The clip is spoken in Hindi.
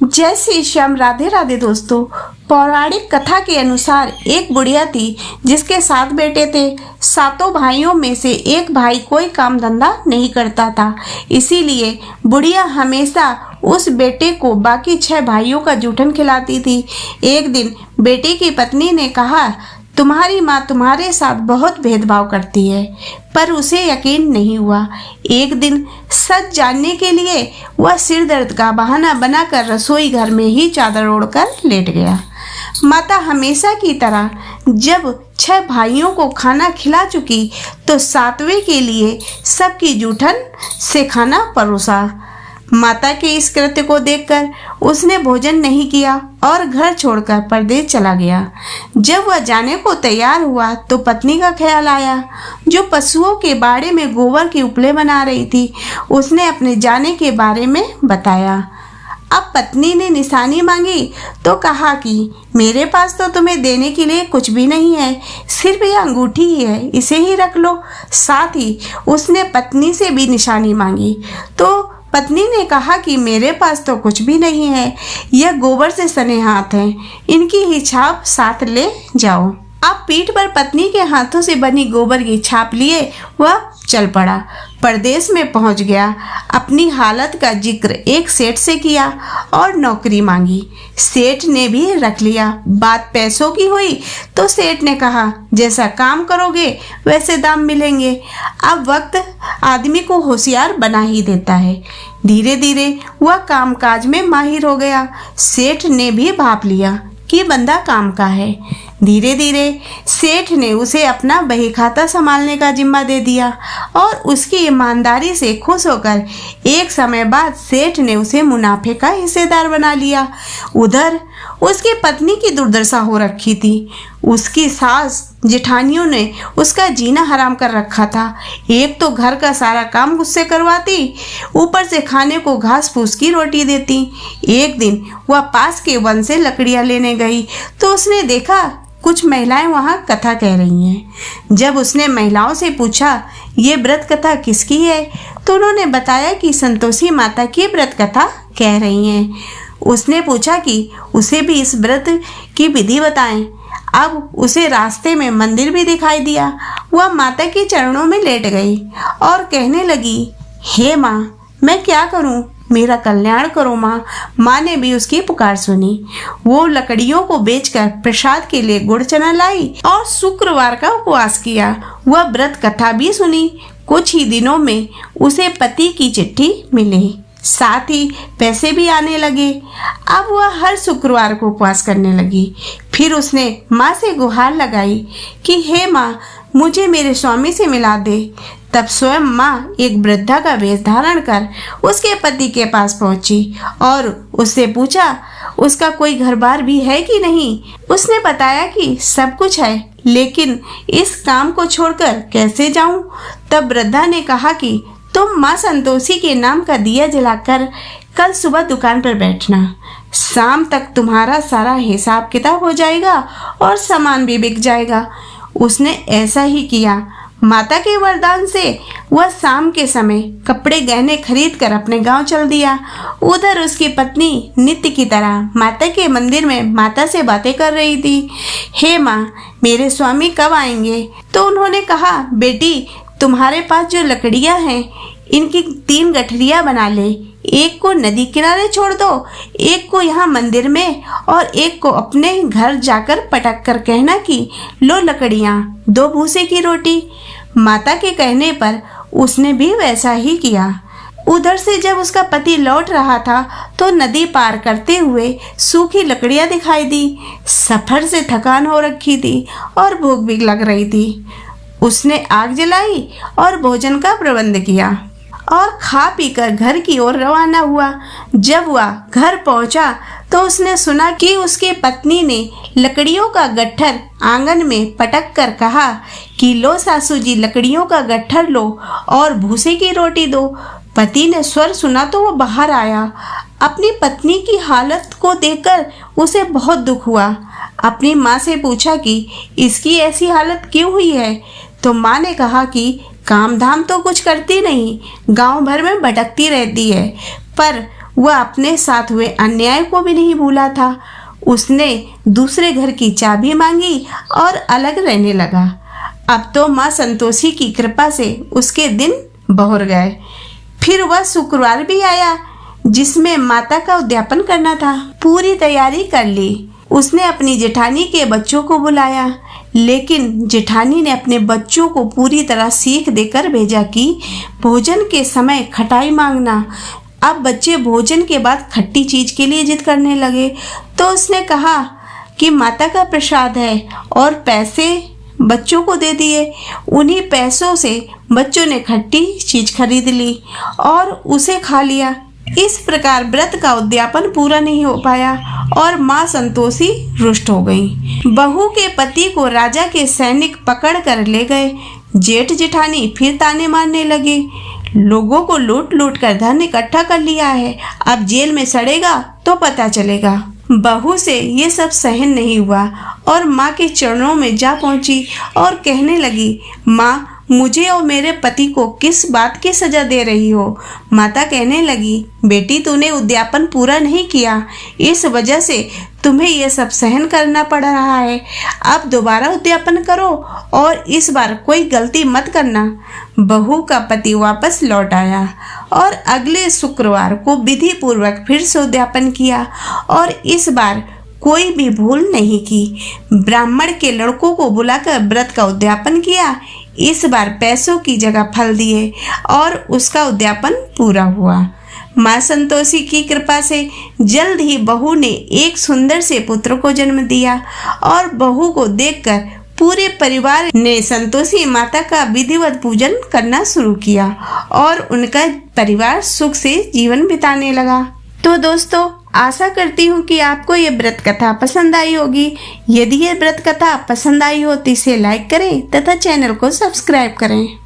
जय श्री श्याम। राधे राधे दोस्तों। पौराणिक कथा के अनुसार एक बुढ़िया थी जिसके 7 बेटे थे। सातों भाइयों में से एक भाई कोई काम धंधा नहीं करता था, इसीलिए बुढ़िया हमेशा उस बेटे को बाकी 6 भाइयों का जूठन खिलाती थी। एक दिन बेटे की पत्नी ने कहा, तुम्हारी माँ तुम्हारे साथ बहुत भेदभाव करती है, पर उसे यकीन नहीं हुआ। एक दिन सच जानने के लिए वह सिर दर्द का बहाना बनाकर रसोई घर में ही चादर ओढ़कर लेट गया। माता हमेशा की तरह जब 6 भाइयों को खाना खिला चुकी तो 7वें के लिए सबकी जूठन से खाना परोसा। माता के इस कृत्य को देखकर उसने भोजन नहीं किया और घर छोड़कर परदेश चला गया। जब वह जाने को तैयार हुआ तो पत्नी का ख्याल आया, जो पशुओं के बाड़े में गोबर की उपले बना रही थी। उसने अपने जाने के बारे में बताया। अब पत्नी ने निशानी मांगी तो कहा कि मेरे पास तो तुम्हें देने के लिए कुछ भी नहीं है, सिर्फ यह अंगूठी ही है, इसे ही रख लो। साथ ही उसने पत्नी से भी निशानी मांगी तो पत्नी ने कहा कि मेरे पास तो कुछ भी नहीं है, यह गोबर से सने हाथ हैं, इनकी ही छाप साथ ले जाओ। अब पीठ पर पत्नी के हाथों से बनी गोबर की छाप लिए वह चल पड़ा। परदेश में पहुंच गया। अपनी हालत का जिक्र एक सेठ से किया और नौकरी मांगी। सेठ ने भी रख लिया। बात पैसों की हुई तो सेठ ने कहा, जैसा काम करोगे वैसे दाम मिलेंगे। अब वक्त आदमी को होशियार बना ही देता है। धीरे धीरे वह कामकाज में माहिर हो गया। सेठ ने भी भाप लिया कि बंदा काम का है। धीरे धीरे सेठ ने उसे अपना बही खाता संभालने का जिम्मा दे दिया और उसकी ईमानदारी से खुश होकर एक समय बाद सेठ ने उसे मुनाफे का हिस्सेदार बना लिया। उधर उसकी पत्नी की दुर्दशा हो रखी थी। उसकी सास जेठानियों ने उसका जीना हराम कर रखा था। एक तो घर का सारा काम मुझसे करवाती, ऊपर से खाने को घास फूस की रोटी देती। एक दिन वह पास के वन से लकड़ियाँ लेने गई तो उसने देखा कुछ महिलाएं वहां कथा कह रही हैं। जब उसने महिलाओं से पूछा ये व्रत कथा किसकी है तो उन्होंने बताया कि संतोषी माता की व्रत कथा कह रही हैं। उसने पूछा कि उसे भी इस व्रत की विधि बताएं। अब उसे रास्ते में मंदिर भी दिखाई दिया। वह माता के चरणों में लेट गई और कहने लगी, हे माँ, मैं क्या करूं, मेरा कल्याण करो माँ। माँ ने भी उसकी पुकार सुनी। वो लकड़ियों को बेचकर प्रसाद के लिए गुड़ चना लाई और शुक्रवार का उपवास किया। वह व्रत कथा भी सुनी। कुछ ही दिनों में उसे पति की चिट्ठी मिली, साथ ही पैसे भी आने लगे। अब वह हर शुक्रवार को उपवास करने लगी। फिर उसने माँ से गुहार लगाई कि हे माँ, मुझे मेरे स्वामी से मिला दे। तब स्वयं माँ एक वृद्धा का वेश धारण कर उसके पति के पास पहुंची और उससे पूछा उसका कोई घर बार भी है कि नहीं। उसने बताया कि सब कुछ है, लेकिन इस काम को छोड़कर कैसे जाऊं। तब वृद्धा ने कहा कि तुम माँ संतोषी के नाम का दिया जलाकर कल सुबह दुकान पर बैठना। शाम तक तुम्हारा सारा हिसाब किताब हो जाएगा और सामान भी बिक जाएगा। उसने ऐसा ही किया। माता के वरदान से वह शाम के समय कपड़े गहने खरीद कर अपने गांव चल दिया। उधर उसकी पत्नी नित्य की तरह माता के मंदिर में माता से बातें कर रही थी। हे माँ, मेरे स्वामी कब आएंगे? तो उन्होंने कहा, बेटी, तुम्हारे पास जो लकड़ियाँ हैं इनकी 3 गठरियाँ बना ले। एक को नदी किनारे छोड़ दो, एक को यहाँ मंदिर में और एक को अपने घर जाकर पटक कर कहना कि लो लकड़ियाँ, 2 भूसे की रोटी। माता के कहने पर उसने भी वैसा ही किया। उधर से जब उसका पति लौट रहा था तो नदी पार करते हुए सूखी लकड़ियाँ दिखाई दी। सफर से थकान हो रखी थी और भूख भी लग रही थी। उसने आग जलाई और भोजन का प्रबंध किया और खा पीकर घर की ओर रवाना हुआ। जब वह घर पहुंचा तो उसने सुना कि उसकी पत्नी ने लकड़ियों का गट्ठर आंगन में पटक कर कहा कि लो सासू जी, लकड़ियों का गट्ठर लो और भूसे की रोटी दो। पति ने स्वर सुना तो वो बाहर आया। अपनी पत्नी की हालत को देखकर उसे बहुत दुख हुआ। अपनी माँ से पूछा कि इसकी ऐसी हालत क्यों हुई है। तो माँ ने कहा कि काम धाम तो कुछ करती नहीं, गांव भर में भटकती रहती है, पर वह अपने साथ हुए अन्याय को भी नहीं भूला था। उसने दूसरे घर की चाबी मांगी और अलग रहने लगा। अब तो माँ संतोषी की कृपा से उसके दिन बहुर गए। फिर वह शुक्रवार भी आया जिसमें माता का उद्यापन करना था। पूरी तैयारी कर ली। उसने अपनी जेठानी के बच्चों को बुलाया, लेकिन जेठानी ने अपने बच्चों को पूरी तरह सीख देकर भेजा कि भोजन के समय खटाई मांगना। अब बच्चे भोजन के बाद खट्टी चीज के लिए जिद करने लगे, तो उसने कहा कि माता का प्रसाद है और पैसे बच्चों को दे दिए। उन्हीं पैसों से बच्चों ने खट्टी चीज खरीद ली और उसे खा लिया। इस प्रकार व्रत का उद्यापन पूरा नहीं हो पाया और माँ संतोषी रुष्ट हो गई। बहू के पति को राजा के सैनिक पकड़ कर ले गए। जेठ जेठानी फिर ताने मारने लगे। लोगों को लूट लूट कर धन इकट्ठा कर लिया है, अब जेल में सड़ेगा तो पता चलेगा। बहू से ये सब सहन नहीं हुआ और माँ के चरणों में जा पहुंची और कहने लगी, माँ, मुझे और मेरे पति को किस बात की सजा दे रही हो? माता कहने लगी, बेटी, तूने उद्यापन पूरा नहीं किया, इस वजह से तुम्हें यह सब सहन करना पड़ रहा है। अब दोबारा उद्यापन करो और इस बार कोई गलती मत करना। बहू का पति वापस लौट आया और अगले शुक्रवार को विधि पूर्वक फिर से उद्यापन किया और इस बार कोई भी भूल नहीं की। ब्राह्मण के लड़कों को बुलाकर व्रत का उद्यापन किया। इस बार पैसों की जगह फल दिए और उसका उद्यापन पूरा हुआ। माँ संतोषी की कृपा से जल्द ही बहू ने एक सुंदर से पुत्र को जन्म दिया और बहू को देखकर पूरे परिवार ने संतोषी माता का विधिवत पूजन करना शुरू किया और उनका परिवार सुख से जीवन बिताने लगा। तो दोस्तों, आशा करती हूँ कि आपको ये व्रत कथा पसंद आई होगी। यदि ये व्रत कथा पसंद आई हो तो इसे लाइक करें तथा चैनल को सब्सक्राइब करें।